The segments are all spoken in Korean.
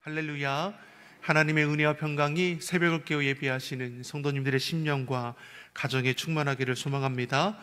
할렐루야. 하나님의 은혜와 평강이 새벽을 깨워 예배하시는 성도님들의 심령과 가정에 충만하기를 소망합니다.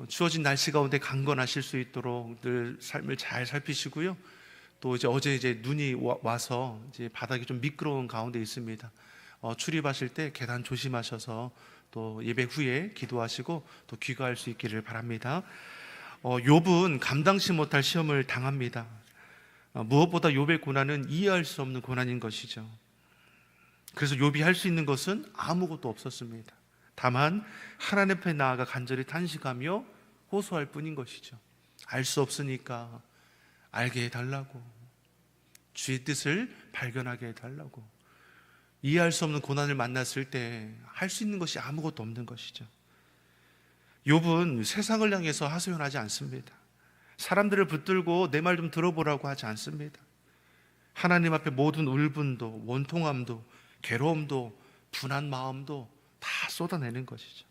추워진 날씨 가운데 강건하실 수 있도록 늘 삶을 잘 살피시고요. 또 어제 눈이 와서 이제 바닥이 좀 미끄러운 가운데 있습니다. 출입하실 때 계단 조심하셔서 또 예배 후에 기도하시고 또 귀가할 수 있기를 바랍니다. 욥은 감당치 못할 시험을 당합니다. 무엇보다 욥의 고난은 이해할 수 없는 고난인 것이죠. 그래서 욥이 할 수 있는 것은 아무것도 없었습니다. 다만 하나님 앞에 나아가 간절히 탄식하며 호소할 뿐인 것이죠. 알 수 없으니까 알게 해달라고, 주의 뜻을 발견하게 해달라고. 이해할 수 없는 고난을 만났을 때 할 수 있는 것이 아무것도 없는 것이죠. 욥은 세상을 향해서 하소연하지 않습니다. 사람들을 붙들고 내 말 좀 들어보라고 하지 않습니다. 하나님 앞에 모든 울분도, 원통함도, 괴로움도, 분한 마음도 다 쏟아내는 것이죠.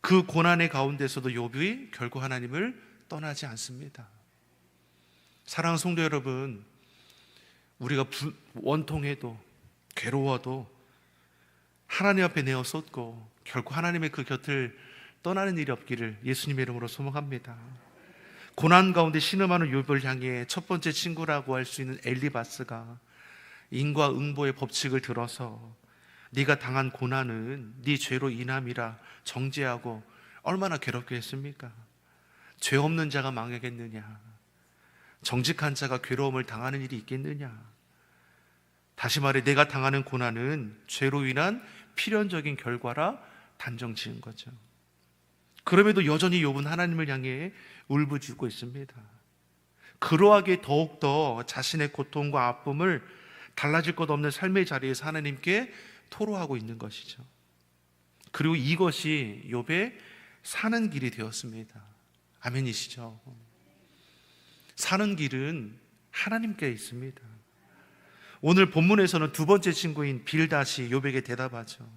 그 고난의 가운데서도 욥이 결국 하나님을 떠나지 않습니다. 사랑하는 성도 여러분, 우리가 원통해도 괴로워도 하나님 앞에 내어 쏟고 결국 하나님의 그 곁을 떠나는 일이 없기를 예수님의 이름으로 소망합니다. 고난 가운데 신음하는 욥을 향해 첫 번째 친구라고 할 수 있는 엘리바스가 인과응보의 법칙을 들어서 네가 당한 고난은 네 죄로 인함이라 정죄하고 얼마나 괴롭게 했습니까? 죄 없는 자가 망하겠느냐? 정직한 자가 괴로움을 당하는 일이 있겠느냐? 다시 말해 내가 당하는 고난은 죄로 인한 필연적인 결과라 단정 지은 거죠. 그럼에도 여전히 욥은 하나님을 향해 울부짖고 있습니다. 그러하기에 더욱더 자신의 고통과 아픔을 달라질 것 없는 삶의 자리에서 하나님께 토로하고 있는 것이죠. 그리고 이것이 욥의 사는 길이 되었습니다. 아멘이시죠? 사는 길은 하나님께 있습니다. 오늘 본문에서는 두 번째 친구인 빌닷이 욥에게 대답하죠.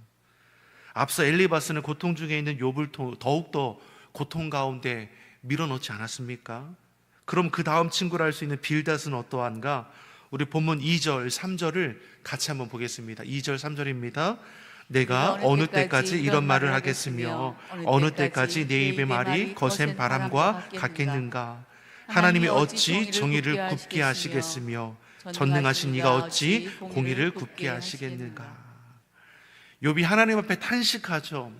앞서 엘리바스는 고통 중에 있는 욥을 더욱더 고통 가운데 밀어넣지 않았습니까? 그럼 그 다음 친구라 할 수 있는 빌닷은 어떠한가? 우리 본문 2절, 3절을 같이 한번 보겠습니다. 2절, 3절입니다. 내가 어느 때까지 이런 말을 하겠으며 어느 때까지 내 입의 말이 거센 바람과 같겠는가? 하나님이 어찌 정의를 굽게 하시겠으며 전능하신 이가 어찌 공의를 굽게 하시겠는가? 욥이 하나님 앞에 탄식하죠.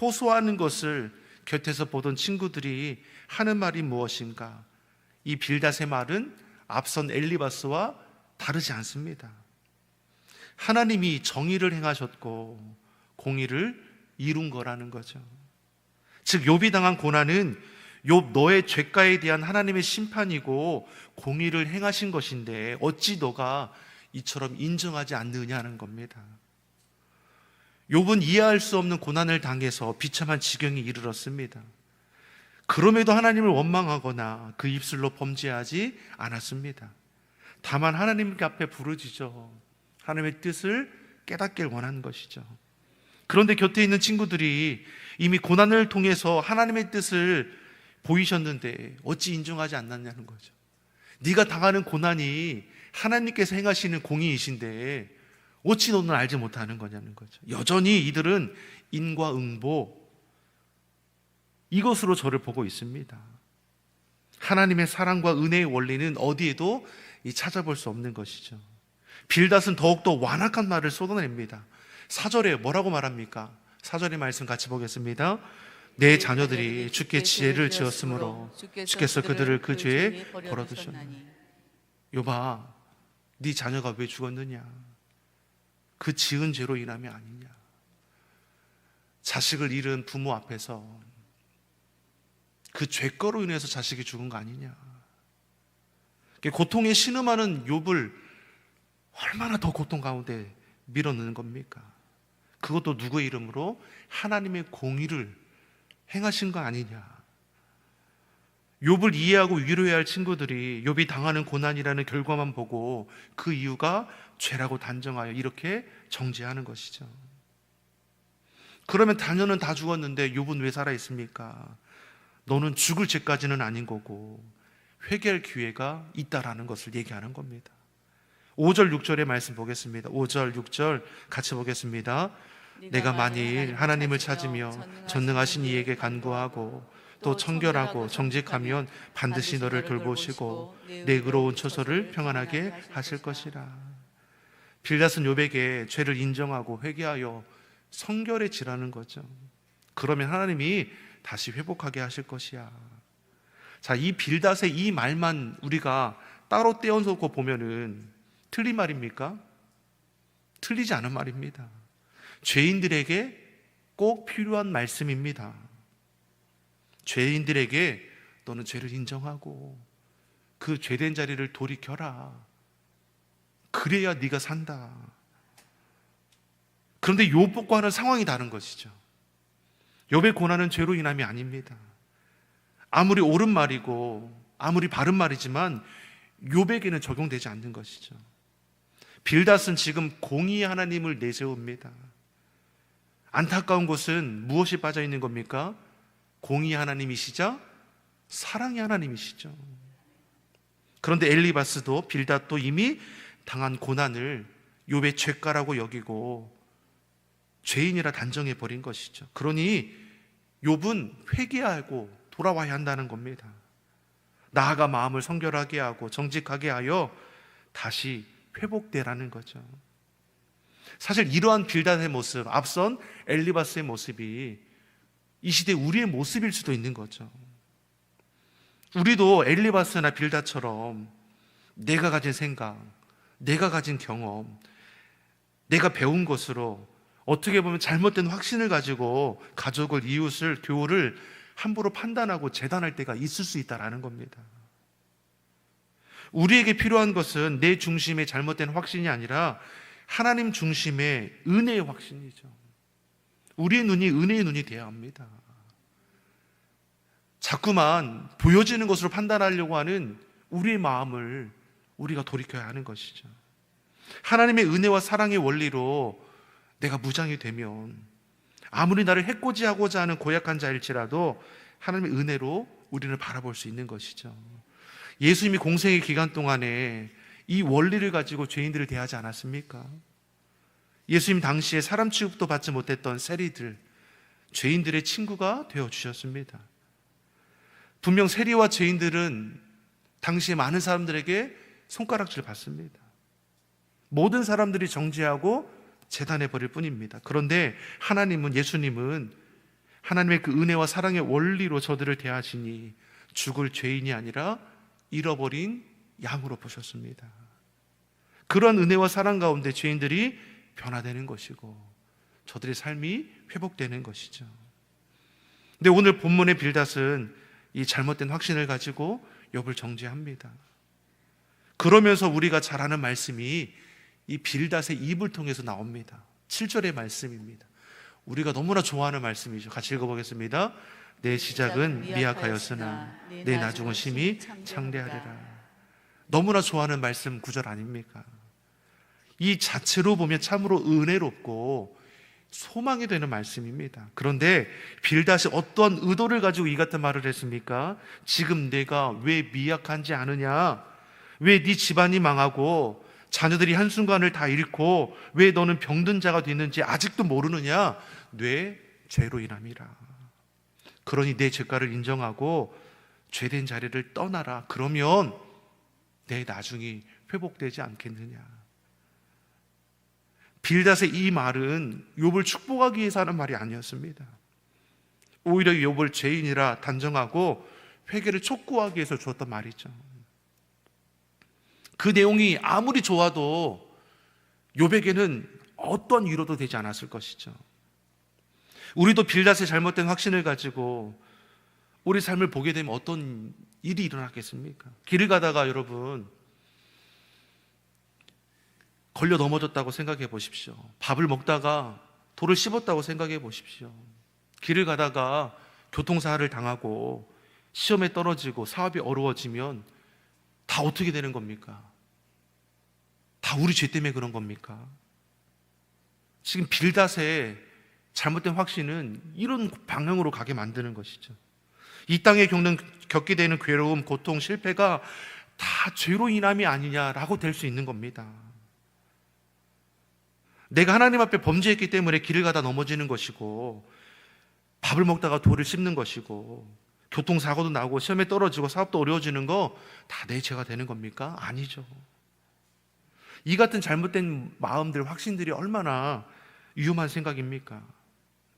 호소하는 것을 곁에서 보던 친구들이 하는 말이 무엇인가? 이 빌닷의 말은 앞선 엘리바스와 다르지 않습니다. 하나님이 정의를 행하셨고 공의를 이룬 거라는 거죠. 즉 욥이 당한 고난은 욥 너의 죄가에 대한 하나님의 심판이고 공의를 행하신 것인데 어찌 너가 이처럼 인정하지 않느냐는 겁니다. 욥은 이해할 수 없는 고난을 당해서 비참한 지경에 이르렀습니다. 그럼에도 하나님을 원망하거나 그 입술로 범죄하지 않았습니다. 다만 하나님 앞에 부르짖어 하나님의 뜻을 깨닫길 원하는 것이죠. 그런데 곁에 있는 친구들이 이미 고난을 통해서 하나님의 뜻을 보이셨는데 어찌 인정하지 않았냐는 거죠. 네가 당하는 고난이 하나님께서 행하시는 공의이신데 어찌 너는 알지 못하는 거냐는 거죠. 여전히 이들은 인과응보 이것으로 저를 보고 있습니다. 하나님의 사랑과 은혜의 원리는 어디에도 찾아볼 수 없는 것이죠. 빌닷은 더욱더 완악한 말을 쏟아냅니다. 4절에 뭐라고 말합니까? 4절의 말씀 같이 보겠습니다. 내 자녀들이 주께 지혜를 지었으므로 주께서 그들을 그 죄에 벌어두셨나니. 욥아, 네 자녀가 왜 죽었느냐? 그 지은 죄로 인함이 아니냐? 자식을 잃은 부모 앞에서 그 죄거로 인해서 자식이 죽은 거 아니냐? 고통에 신음하는 욥을 얼마나 더 고통 가운데 밀어넣는 겁니까? 그것도 누구의 이름으로? 하나님의 공의를 행하신 거 아니냐? 욥을 이해하고 위로해야 할 친구들이 욥이 당하는 고난이라는 결과만 보고 그 이유가 죄라고 단정하여 이렇게 정죄하는 것이죠. 그러면 자녀는 다 죽었는데 욥은 왜 살아 있습니까? 너는 죽을 죄까지는 아닌 거고 회개할 기회가 있다라는 것을 얘기하는 겁니다. 5절 6절의 말씀 보겠습니다. 5절 6절 같이 보겠습니다. 내가 만일 하나님을 찾으며 전능하신 이에게 간구하고 또 청결하고 정직하면 반드시 너를 돌보시고 내 의로운 처소를 평안하게 하실 것이라. 빌닷은 욥에게 죄를 인정하고 회개하여 성결해지라는 거죠. 그러면 하나님이 다시 회복하게 하실 것이야. 자, 이 빌닷의 이 말만 우리가 따로 떼어놓고 보면은 틀린 말입니까? 틀리지 않은 말입니다. 죄인들에게 꼭 필요한 말씀입니다. 죄인들에게 너는 죄를 인정하고 그 죄된 자리를 돌이켜라. 그래야 네가 산다. 그런데 욥과는 상황이 다른 것이죠. 욥의 고난은 죄로 인함이 아닙니다. 아무리 옳은 말이고 아무리 바른 말이지만 욥에게는 적용되지 않는 것이죠. 빌닷은 지금 공의의 하나님을 내세웁니다. 안타까운 것은 무엇이 빠져 있는 겁니까? 공의의 하나님이시자 사랑의 하나님이시죠. 그런데 엘리바스도 빌닷도 이미 당한 고난을 욥의 죄가라고 여기고 죄인이라 단정해 버린 것이죠. 그러니 욥은 회개하고 돌아와야 한다는 겁니다. 나아가 마음을 성결하게 하고 정직하게 하여 다시 회복되라는 거죠. 사실 이러한 빌닷의 모습, 앞선 엘리바스의 모습이 이 시대 우리의 모습일 수도 있는 거죠. 우리도 엘리바스나 빌닷처럼 내가 가진 생각, 내가 가진 경험, 내가 배운 것으로 어떻게 보면 잘못된 확신을 가지고 가족을, 이웃을, 교우를 함부로 판단하고 재단할 때가 있을 수 있다는 겁니다. 우리에게 필요한 것은 내 중심의 잘못된 확신이 아니라 하나님 중심의 은혜의 확신이죠. 우리의 눈이 은혜의 눈이 되어야 합니다. 자꾸만 보여지는 것으로 판단하려고 하는 우리의 마음을 우리가 돌이켜야 하는 것이죠. 하나님의 은혜와 사랑의 원리로 내가 무장이 되면 아무리 나를 해코지하고자 하는 고약한 자일지라도 하나님의 은혜로 우리를 바라볼 수 있는 것이죠. 예수님이 공생의 기간 동안에 이 원리를 가지고 죄인들을 대하지 않았습니까? 예수님 당시에 사람 취급도 받지 못했던 세리들, 죄인들의 친구가 되어주셨습니다. 분명 세리와 죄인들은 당시에 많은 사람들에게 손가락질 받습니다. 모든 사람들이 정죄하고 재단해 버릴 뿐입니다. 그런데 하나님은, 예수님은 하나님의 그 은혜와 사랑의 원리로 저들을 대하시니 죽을 죄인이 아니라 잃어버린 양으로 보셨습니다. 그런 은혜와 사랑 가운데 죄인들이 변화되는 것이고 저들의 삶이 회복되는 것이죠. 근데 오늘 본문의 빌닷은 이 잘못된 확신을 가지고 욥을 정죄합니다. 그러면서 우리가 잘 아는 말씀이 이 빌닷의 입을 통해서 나옵니다. 7절의 말씀입니다. 우리가 너무나 좋아하는 말씀이죠. 같이 읽어보겠습니다. 내 시작은 미약하였으나 내 나중은 심히 창대하리라. 너무나 좋아하는 말씀 구절 아닙니까? 이 자체로 보면 참으로 은혜롭고 소망이 되는 말씀입니다. 그런데 빌닷이 어떤 의도를 가지고 이 같은 말을 했습니까? 지금 내가 왜 미약한지 아느냐? 왜 네 집안이 망하고 자녀들이 한순간을 다 잃고 왜 너는 병든 자가 됐는지 아직도 모르느냐? 뇌 죄로 인함이라. 그러니 내 죄가를 인정하고 죄된 자리를 떠나라. 그러면 내 나중이 회복되지 않겠느냐? 빌닷의 이 말은 욥을 축복하기 위해서 하는 말이 아니었습니다. 오히려 욥을 죄인이라 단정하고 회개를 촉구하기 위해서 주었던 말이죠. 그 내용이 아무리 좋아도 욥에게는 어떤 위로도 되지 않았을 것이죠. 우리도 빌닷의 잘못된 확신을 가지고 우리 삶을 보게 되면 어떤 일이 일어났겠습니까? 길을 가다가 여러분 걸려 넘어졌다고 생각해 보십시오. 밥을 먹다가 돌을 씹었다고 생각해 보십시오. 길을 가다가 교통사고를 당하고 시험에 떨어지고 사업이 어려워지면 다 어떻게 되는 겁니까? 다 우리 죄 때문에 그런 겁니까? 지금 빌닷의 잘못된 확신은 이런 방향으로 가게 만드는 것이죠. 이 땅에 겪게 되는 괴로움, 고통, 실패가 다 죄로 인함이 아니냐라고 될 수 있는 겁니다. 내가 하나님 앞에 범죄했기 때문에 길을 가다 넘어지는 것이고, 밥을 먹다가 돌을 씹는 것이고, 교통사고도 나고 시험에 떨어지고 사업도 어려워지는 거 다 내 죄가 되는 겁니까? 아니죠. 이 같은 잘못된 마음들, 확신들이 얼마나 위험한 생각입니까?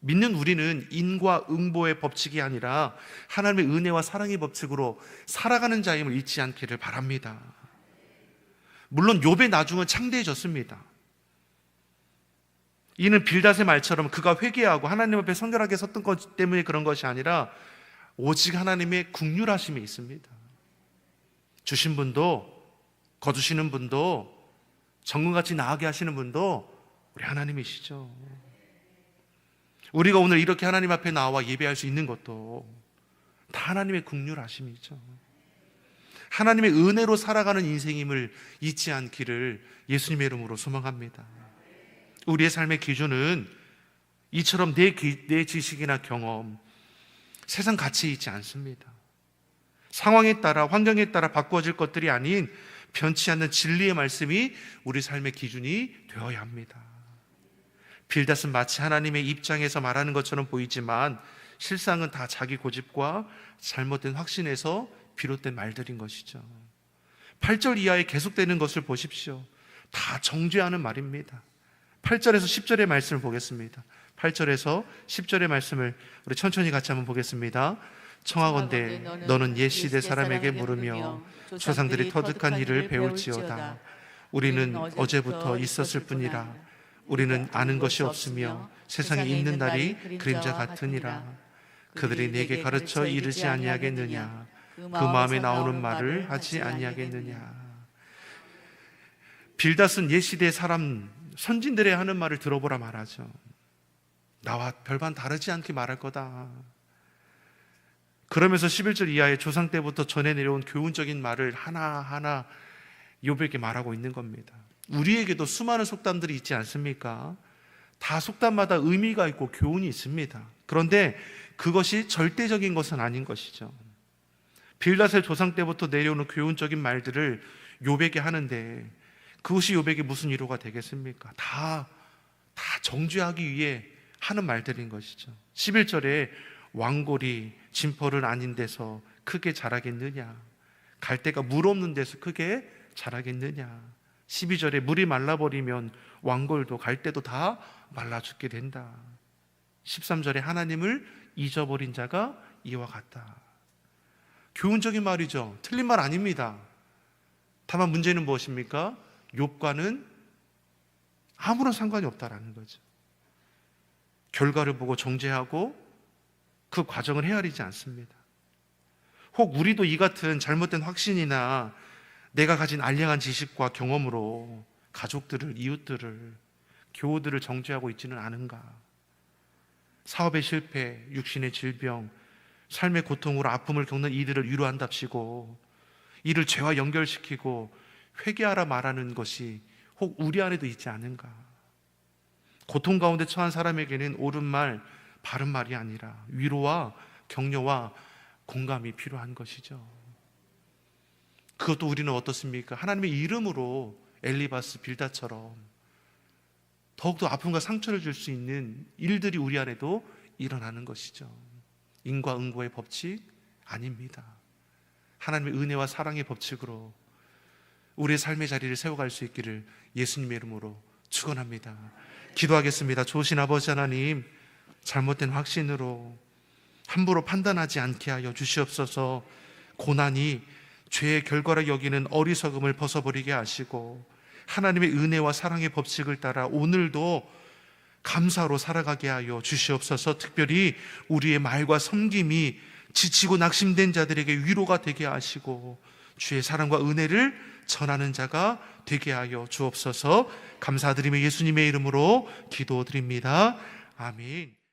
믿는 우리는 인과 응보의 법칙이 아니라 하나님의 은혜와 사랑의 법칙으로 살아가는 자임을 잊지 않기를 바랍니다. 물론 욥의 나중은 창대해졌습니다. 이는 빌닷의 말처럼 그가 회개하고 하나님 앞에 성결하게 섰던 것 때문에 그런 것이 아니라 오직 하나님의 긍휼하심이 있습니다. 주신 분도, 거두시는 분도, 정금같이 나아게 하시는 분도 우리 하나님이시죠. 우리가 오늘 이렇게 하나님 앞에 나와 예배할 수 있는 것도 다 하나님의 긍휼하심이죠. 하나님의 은혜로 살아가는 인생임을 잊지 않기를 예수님의 이름으로 소망합니다. 우리의 삶의 기준은 이처럼 내 지식이나 경험, 세상 가치에 있지 않습니다. 상황에 따라, 환경에 따라 바꾸어질 것들이 아닌 변치 않는 진리의 말씀이 우리 삶의 기준이 되어야 합니다. 빌닷은 마치 하나님의 입장에서 말하는 것처럼 보이지만 실상은 다 자기 고집과 잘못된 확신에서 비롯된 말들인 것이죠. 8절 이하에 계속되는 것을 보십시오. 다 정죄하는 말입니다. 8절에서 10절의 말씀을 보겠습니다. 8절에서 10절의 말씀을 우리 천천히 같이 한번 보겠습니다. 청하건대 너는 옛 시대 사람에게 물으며 조상들이 터득한 일을 배울지어다. 우리는 어제부터 있었을 뿐이라. 우리는 아는 것이 없으며 세상에 있는 날이 그림자 같으니라. 그들이 내게 가르쳐 이르지 아니하겠느냐. 그 마음에 나오는 말을 하지 아니하겠느냐. 빌닷은 옛 시대의 사람, 선진들의 하는 말을 들어보라 말하죠. 나와 별반 다르지 않게 말할 거다. 그러면서 11절 이하의 조상 때부터 전해 내려온 교훈적인 말을 하나하나 욥에게 말하고 있는 겁니다. 우리에게도 수많은 속담들이 있지 않습니까? 다 속담마다 의미가 있고 교훈이 있습니다. 그런데 그것이 절대적인 것은 아닌 것이죠. 빌닷의 조상 때부터 내려오는 교훈적인 말들을 욥에게 하는데 그것이 욥에게 무슨 위로가 되겠습니까? 다 정죄하기 위해 하는 말들인 것이죠. 11절에 왕골이 진펄은 아닌 데서 크게 자라겠느냐, 갈대가 물 없는 데서 크게 자라겠느냐. 12절에 물이 말라버리면 왕골도 갈대도 다 말라 죽게 된다. 13절에 하나님을 잊어버린 자가 이와 같다. 교훈적인 말이죠. 틀린 말 아닙니다. 다만 문제는 무엇입니까? 욥과는 아무런 상관이 없다라는 거죠. 결과를 보고 정죄하고 그 과정을 헤아리지 않습니다. 혹 우리도 이 같은 잘못된 확신이나 내가 가진 알량한 지식과 경험으로 가족들을, 이웃들을, 교우들을 정죄하고 있지는 않은가? 사업의 실패, 육신의 질병, 삶의 고통으로 아픔을 겪는 이들을 위로한답시고 이를 죄와 연결시키고 회개하라 말하는 것이 혹 우리 안에도 있지 않은가? 고통 가운데 처한 사람에게는 옳은 말, 바른 말이 아니라 위로와 격려와 공감이 필요한 것이죠. 그것도 우리는 어떻습니까? 하나님의 이름으로 엘리바스, 빌닷처럼 더욱더 아픔과 상처를 줄 수 있는 일들이 우리 안에도 일어나는 것이죠. 인과 응보의 법칙 아닙니다. 하나님의 은혜와 사랑의 법칙으로 우리의 삶의 자리를 세워갈 수 있기를 예수님의 이름으로 축원합니다. 기도하겠습니다. 좋으신 아버지 하나님, 잘못된 확신으로 함부로 판단하지 않게 하여 주시옵소서. 고난이 죄의 결과라 여기는 어리석음을 벗어버리게 하시고 하나님의 은혜와 사랑의 법칙을 따라 오늘도 감사로 살아가게 하여 주시옵소서. 특별히 우리의 말과 섬김이 지치고 낙심된 자들에게 위로가 되게 하시고 주의 사랑과 은혜를 전하는 자가 되게 하여 주옵소서. 감사드리며 예수님의 이름으로 기도드립니다. 아멘.